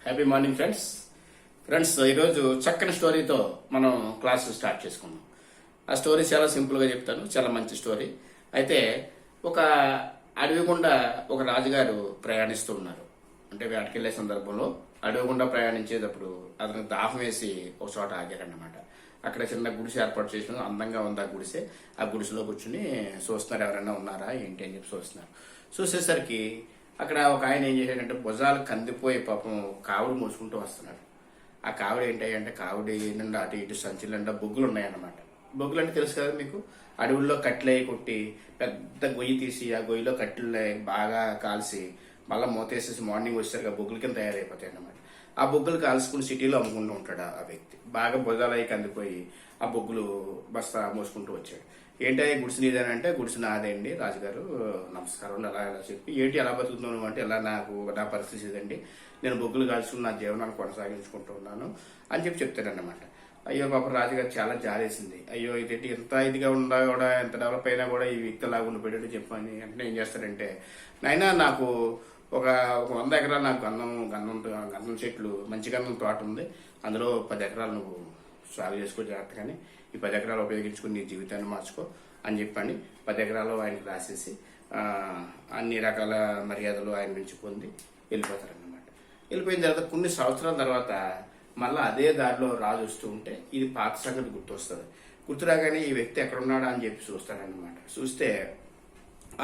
Happy morning friends ఈరోజు చక్కని స్టోరీతో మనం క్లాస్ స్టార్ట్ చేసుకుందాం. ఆ స్టోరీ చాలా సింపుల్గా చెప్తాను, చాలా మంచి స్టోరీ. అయితే ఒక అడవి గుండా ఒక రాజుగారు ప్రయాణిస్తూ ఉన్నారు. అంటే వేటకి వెళ్ళే సందర్భంలో అడవి గుండా ప్రయాణించేటప్పుడు అతనికి దాహం వేసి ఒక చోట ఆగారన్నమాట. అక్కడ చిన్న గుడిసె ఏర్పాటు చేసిన, అందంగా ఉంది ఆ గుడిసె. ఆ గుడిసెలో కూర్చుని చూస్తున్నారు, ఎవరైనా ఉన్నారా ఏంటి అని చెప్పి చూస్తున్నారు. చూసేసరికి అక్కడ ఒక ఆయన ఏం చేశాడంటే భుజాలు కందిపోయి పాపం కావుడు మోసుకుంటూ వస్తున్నాడు. ఆ కావుడు ఏంటంటే కావుడి నిండా అటు ఇటు సంచుల నిండా బొగ్గులు ఉన్నాయన్నమాట. బొగ్గులు అంటే తెలుసు కదా మీకు, అడవుల్లో కట్టెలు కొట్టి పెద్ద గొయ్యి తీసి ఆ గొయ్యిలో కట్టెలు బాగా కాల్చి మళ్ళీ మూతేసేసి మార్నింగ్ వచ్చేసరికి ఆ బొగ్గుల కింద తయారైపోతాయి అన్నమాట. ఆ బొగ్గులు కాల్చుకుని సిటీలో అమ్ముకుంటూ ఉంటాడు ఆ వ్యక్తి. బాగా భుజాలు అయి కందిపోయి ఆ బొగ్గులు బస్తా మోసుకుంటూ వచ్చాడు. ఏంటి గుడిసి నీదేనంటే గుడిసి నాదే అండి రాజుగారు, నమస్కారం అలా ఎలా చెప్పి ఏంటి ఎలా బతుకుతున్నాను అంటే ఎలా నా పరిస్థితి ఇదండి, నేను బొగ్గులు కాల్చుకుని నా జీవనాన్ని కొనసాగించుకుంటూ ఉన్నాను అని చెప్పి చెప్తాడన్నమాట. అయ్యో పాప రాజుగారు చాలా జాలేసింది. అయ్యో ఇదేంటి ఎంత ఇదిగా ఉన్నా కూడా, ఎంత డెవలప్ అయినా కూడా ఈ వ్యక్తి లాగా ఉండిపోయాడు చెప్పని అంటే ఏం చేస్తాడంటే, నాయనా నాకు ఒక 100 ఎకరాలు నాకు గంధం చెట్లు, మంచి గంధం తోట ఉంది, అందులో 10 ఎకరాలు నువ్వు సాగు చేసుకో జాగ్రత్తగానే, ఈ 10 ఎకరాలు ఉపయోగించుకుని నీ జీవితాన్ని మార్చుకో అని చెప్పని 10 ఎకరాలు ఆయనకు రాసేసి అన్ని రకాల మర్యాదలు ఆయన నుంచి పొంది వెళ్ళిపోతారన్నమాట. వెళ్ళిపోయిన తర్వాత కొన్ని సంవత్సరాల తర్వాత మళ్ళీ అదే దారిలో రాజు వస్తూ ఉంటే ఇది పాత సంగతి గుర్తొస్తుంది. గుర్తురాగానే ఈ వ్యక్తి ఎక్కడ ఉన్నాడా అని చెప్పి చూస్తాడన్నమాట. చూస్తే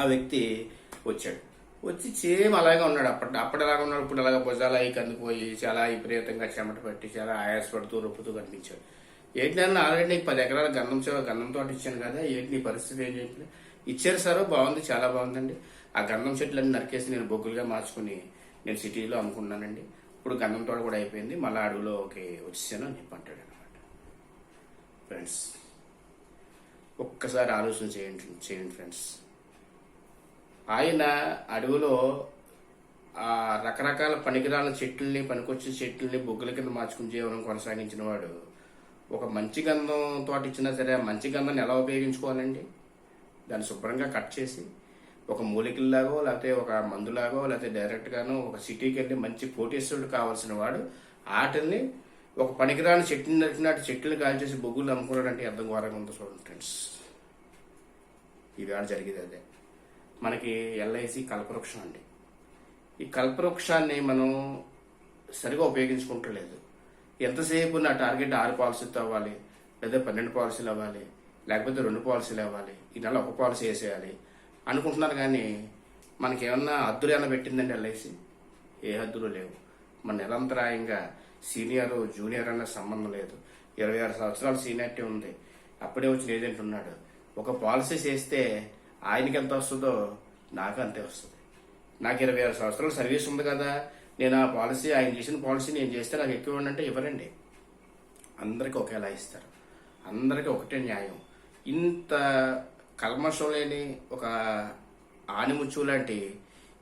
ఆ వ్యక్తి వచ్చాడు. వచ్చి సేమ్ అలాగే ఉన్నాడు. అప్పుడు అలాగా ఉన్నాడు, ఇప్పుడు అలాగా భుజాలు అయి కందిపోయి చాలా విపరీతంగా చెమట పట్టి చాలా ఆయాసపడుతూ రొప్పుతూ కనిపించాడు. ఏంటన్నా ఆల్రెడీ నీకు 10 ఎకరాల గంధం తోట ఇచ్చాను కదా, ఏంటి నీ పరిస్థితి ఏం చెప్పి ఇచ్చారు సార్, బాగుంది, చాలా బాగుందండి. ఆ గంధం చెట్లన్నీ నరికేసి నేను బొగ్గులుగా మార్చుకుని నేను సిటీలో అమ్ముకున్నానండి. ఇప్పుడు గంధం తోట కూడా అయిపోయింది, మళ్ళీ అడవిలోకి వచ్చేసాను అని చెప్పి అంటాడు అనమాట. ఫ్రెండ్స్ ఒక్కసారి ఆలోచన చేయండి ఫ్రెండ్స్. ఆయన అడవిలో ఆ రకరకాల పనికిరాల చెట్లని, పనికొచ్చిన చెట్లని బొగ్గుల కింద మార్చుకుని జీవనం కొనసాగించిన వాడు ఒక మంచి గంధం తోట ఇచ్చినా సరే ఆ మంచి గంధాన్ని ఎలా ఉపయోగించుకోవాలండి? దాన్ని శుభ్రంగా కట్ చేసి ఒక మూలికల్లాగో లేకపోతే ఒక మందులాగో లేకపోతే డైరెక్ట్గానో ఒక సిటీకి వెళ్ళి మంచి కోటేశ్వరుడు కావాల్సిన వాడు వాటిల్ని ఒక పనికిరాని చెట్టుని నరికినట్టు చెట్లను కాల్చేసి బొగ్గులు అమ్ముకున్నాడంటే అర్థం ఘోరంగా ఉందో చూడండి ఫ్రెండ్స్. ఈవేళ జరిగేది అదే. మనకి ఎల్ఐసి కల్పవృక్షం అండి. ఈ కల్పవృక్షాన్ని మనం సరిగా ఉపయోగించుకుంటలేదు. ఎంతసేపు నా టార్గెట్ 6 పాలసీలతో అవ్వాలి, లేదా 12 పాలసీలు అవ్వాలి, లేకపోతే 2 పాలసీలు అవ్వాలి, ఈ నెల 1 పాలసీ వేసేయాలి అనుకుంటున్నారు. కానీ మనకి ఏమన్నా హద్దులు ఏమైనా పెట్టిందండి ఎల్ఐసి? ఏ హద్దులు లేవు. మన నిరంతరాయంగా సీనియర్ జూనియర్ అన్న సంబంధం లేదు. 26 సంవత్సరాల సీనియారిటీ ఉంది. అప్పుడే వచ్చిన ఏజెంట్ ఉన్నాడు. ఒక పాలసీ చేస్తే ఆయనకి ఎంత వస్తుందో నాకు అంతే వస్తుంది. నాకు 26 సంవత్సరాల సర్వీస్ ఉంది కదా, నేను ఆ పాలసీ, ఆయన చేసిన పాలసీ నేను చేస్తే నాకు ఎక్కువ అంటే ఇవ్వరండి. అందరికీ ఒకేలా ఇస్తారు, అందరికీ ఒకటే న్యాయం. ఇంత కల్మషం లేని ఒక ఆనిముచ్చు లాంటి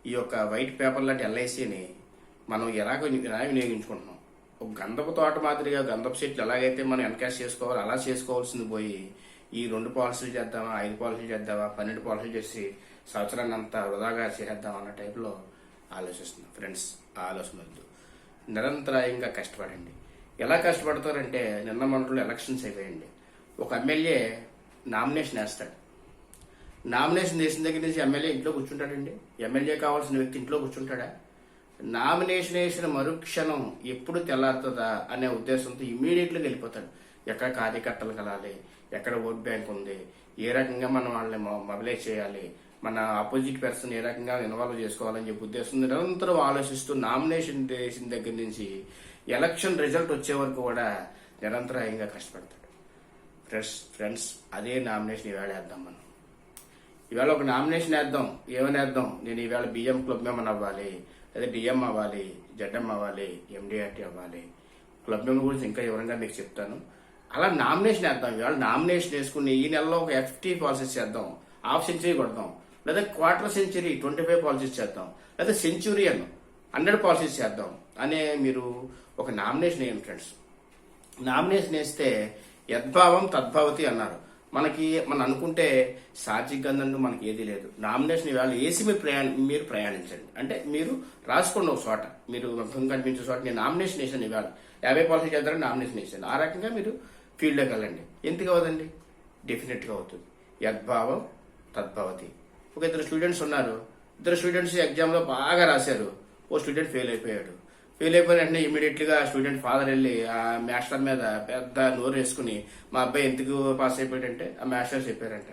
ఈ యొక్క వైట్ పేపర్ లాంటి ఎల్ఐసిని మనం ఎలా వినియోగించుకుంటున్నాం? ఒక గంధపు తోట మాదిరిగా గంధపు చెట్లు ఎలాగైతే మనం ఎన్కాష్ చేసుకోవాలో అలా చేసుకోవాల్సింది పోయి ఈ 2 పాలసీలు చేద్దామా, 5 పాలసీలు చేద్దామా, 12 పాలసీలు చేసి సంవత్సరాన్ని అంతా వృధాగా చేద్దాం అన్న టైప్లో ఆలోచిస్తున్నాం. ఫ్రెండ్స్ ఆ ఆలోచన వద్దు. నిరంతరాయంగా కష్టపడండి. ఎలా కష్టపడతారంటే, నిన్న మొన్నట్లో ఎలక్షన్స్ అయిపోయండి. ఒక ఎమ్మెల్యే నామినేషన్ వేస్తాడు. నామినేషన్ వేసిన దగ్గర నుంచి ఎమ్మెల్యే ఇంట్లో కూర్చుంటాడండి? ఎమ్మెల్యే కావాల్సిన వ్యక్తి ఇంట్లో కూర్చుంటాడా? నామినేషన్ వేసిన మరుక్షణం ఎప్పుడు తెల్లారుతుందా అనే ఉద్దేశంతో ఇమ్మీడియట్గా వెళ్ళిపోతాడు. ఎక్కడ కార్యకర్తలు కలాలి, ఎక్కడ ఓట్ బ్యాంక్ ఉంది, ఏ రకంగా మనం వాళ్ళని మొబిలైజ్ చేయాలి, మన ఆపోజిట్ పర్సన్ ఏ రకంగా ఇన్వాల్వ్ చేసుకోవాలని చెప్పి ఉద్దేశం నిరంతరం ఆలోచిస్తూ నామినేషన్ చేసిన దగ్గర నుంచి ఎలక్షన్ రిజల్ట్ వచ్చే వరకు కూడా నిరంతరాయంగా కష్టపడతాడు. ఫ్రెండ్స్ అదే నామినేషన్ ఈవేళ వేద్దాం. మనం ఈవేళ ఒక నామినేషన్ వేద్దాం. ఏమని వేద్దాం? నేను ఈవేళ బిఎం క్లబ్ మెంబర్ అవ్వాలి, లేదా డిఎం అవ్వాలి, జడ్ఎం అవ్వాలి, ఎండిఆర్టీ అవ్వాలి. క్లబ్ మెంబర్ గురించి ఇంకా వివరంగా మీకు చెప్తాను. అలా నామినేషన్ వేద్దాం. ఇవాళ నామినేషన్ వేసుకుని ఈ నెలలో ఒక 50 పాలసీస్ చేద్దాం, హాఫ్ సెంచరీ కొడదాం, లేదా క్వార్టర్ సెంచరీ 25 పాలసీస్ చేద్దాం, లేదా సెంచురియన్ 100 పాలసీస్ చేద్దాం అనే మీరు ఒక నామినేషన్ వేయండి ఫ్రెండ్స్. నామినేషన్ వేస్తే యద్భావం తద్భావతి అన్నారు. మనం అనుకుంటే సాధ్యంగా మనకి ఏది లేదు. నామినేషన్ ఇవాళ వేసి మీరు ప్రయాణించండి. అంటే మీరు రాసుకోండి ఒక చోట, మీరు ముఖం కనిపించే చోట నేను నామినేషన్ వేసాను, ఇవాళ 50 పాలసీ చేద్దారని నామినేషన్ వేసాను. ఆ రకంగా మీరు ఫీల్డ్లోకి వెళ్ళండి. ఎందుకు అవ్వదండి? డెఫినెట్గా అవుతుంది. యద్భావం తద్భవతి. ఒక ఇద్దరు స్టూడెంట్స్ ఉన్నారు. ఇద్దరు స్టూడెంట్స్ ఎగ్జామ్లో బాగా రాశారు. ఓ స్టూడెంట్ ఫెయిల్ అయిపోయాడు. ఫెయిల్ అయిపోయిన వెంటనే ఇమీడియట్గా స్టూడెంట్ ఫాదర్ వెళ్ళి ఆ మాస్టర్ మీద పెద్ద నోరు వేసుకుని, మా అబ్బాయి ఎందుకు పాస్ అయిపోయాడంటే ఆ మాస్టర్ చెప్పారంట,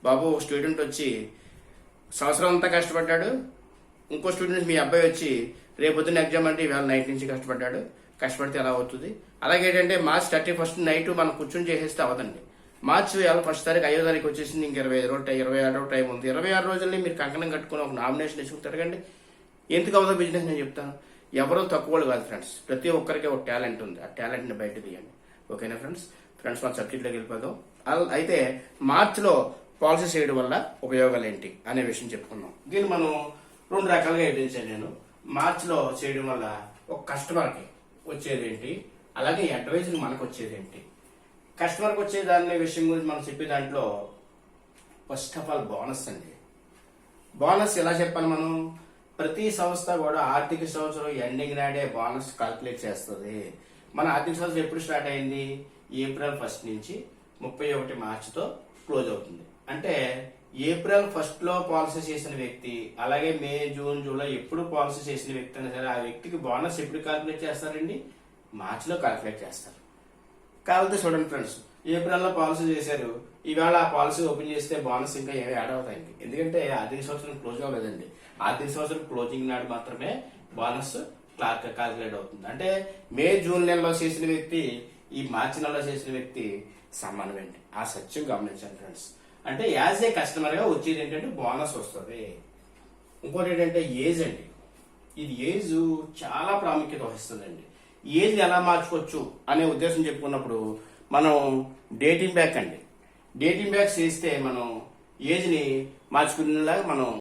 బాబు ఒక స్టూడెంట్ వచ్చి సంవత్సరం అంతా కష్టపడ్డాడు, ఇంకో స్టూడెంట్ మీ అబ్బాయి వచ్చి రేపొద్దున ఎగ్జామ్ అంటే ఇవాళ నైట్ నుంచి కష్టపడ్డాడు, కష్టపడితే ఎలా అవుతుంది? అలాగే ఏంటంటే మార్చ్ 31 నైట్ మనం కూర్చొని చేసేస్తే అవదండి. మార్చి 1 తారీఖు 5వ తారీఖు వచ్చేసింది, ఇంక 26 రోజు టైం ఉంది. 26 రోజుల్ని మీరు కంకణం కట్టుకుని ఒక నామినేషన్ వేసుకుని తిరగండి. ఎందుకు అవుతుందో బిజినెస్ నేను చెప్తాను. ఎవరో తక్కువ కాదు ఫ్రెండ్స్, ప్రతి ఒక్కరికి ఒక టాలెంట్ ఉంది. ఆ టాలెంట్ని బయట తీయండి. ఓకేనా ఫ్రెండ్స్? మన సబ్జెక్ట్లోకి వెళ్ళిపోదాం. అయితే మార్చిలో పాలసీ చేయడం వల్ల ఉపయోగాలు ఏంటి అనే విషయం చెప్పుకుందాం. దీన్ని మనం 2 రకాలుగా విభజించాను నేను. మార్చిలో చేయడం వల్ల ఒక కస్టమర్కి వచ్చేది ఏంటి, అలాగే అడ్వైజర్ మనకు వచ్చేది ఏంటి. కస్టమర్కి వచ్చే దాని విషయం గురించి మనం చెప్పే దాంట్లో ఫస్ట్ ఆఫ్ ఆల్ బోనస్ అండి. బోనస్ ఎలా చెప్పాలి? మనం ప్రతి సంస్థ కూడా ఆర్థిక సంవత్సరం ఎండింగ్ నాడే బోనస్ కాల్కులేట్ చేస్తుంది. మన ఆర్థిక సంవత్సరం ఎప్పుడు స్టార్ట్ అయింది? ఏప్రిల్ 1 నుంచి 31 మార్చితో క్లోజ్ అవుతుంది. అంటే ఏప్రిల్ 1 లో పాలసీ చేసిన వ్యక్తి, అలాగే మే, జూన్, జూలై ఎప్పుడు పాలసీ చేసిన వ్యక్తి అయినా సరే ఆ వ్యక్తికి బోనస్ ఎప్పుడు కాల్కులేట్ చేస్తారండి? మార్చిలో కాల్కులేట్ చేస్తారు. కాకపోతే చూడండి ఫ్రెండ్స్, ఏప్రిల్లో పాలసీ చేశారు, ఈవేళ ఆ పాలసీ ఓపెన్ చేస్తే బోనస్ ఇంకా ఏమి యాడ్ అవుతాయి. ఎందుకంటే ఆర్థిక సంవత్సరం క్లోజ్ అవ్వలేదండి. ఆర్థిక సంవత్సరం క్లోజింగ్ నాడు మాత్రమే బోనస్ కాల్కులేట్ అవుతుంది. అంటే మే, జూన్ నెలలో చేసిన వ్యక్తి ఈ మార్చి నెలలో చేసిన వ్యక్తి సమానమేంటి. ఆ సత్యం గమనించండి ఫ్రెండ్స్. అంటే యాజ్ ఏ కస్టమర్ గా వచ్చేది ఏంటంటే బోనస్ వస్తుంది. ఇంకోటి ఏంటంటే ఏజ్ అండి. ఇది ఏజ్ చాలా ప్రాముఖ్యత వహిస్తుందండి. ఏజ్ ఎలా మార్చుకోవచ్చు అనే ఉద్దేశం చెప్పుకున్నప్పుడు మనం డేటింగ్ బ్యాక్ అండి. డేటింగ్ బ్యాక్ చేస్తే మనం ఏజ్ ని మార్చుకునేలాగా మనం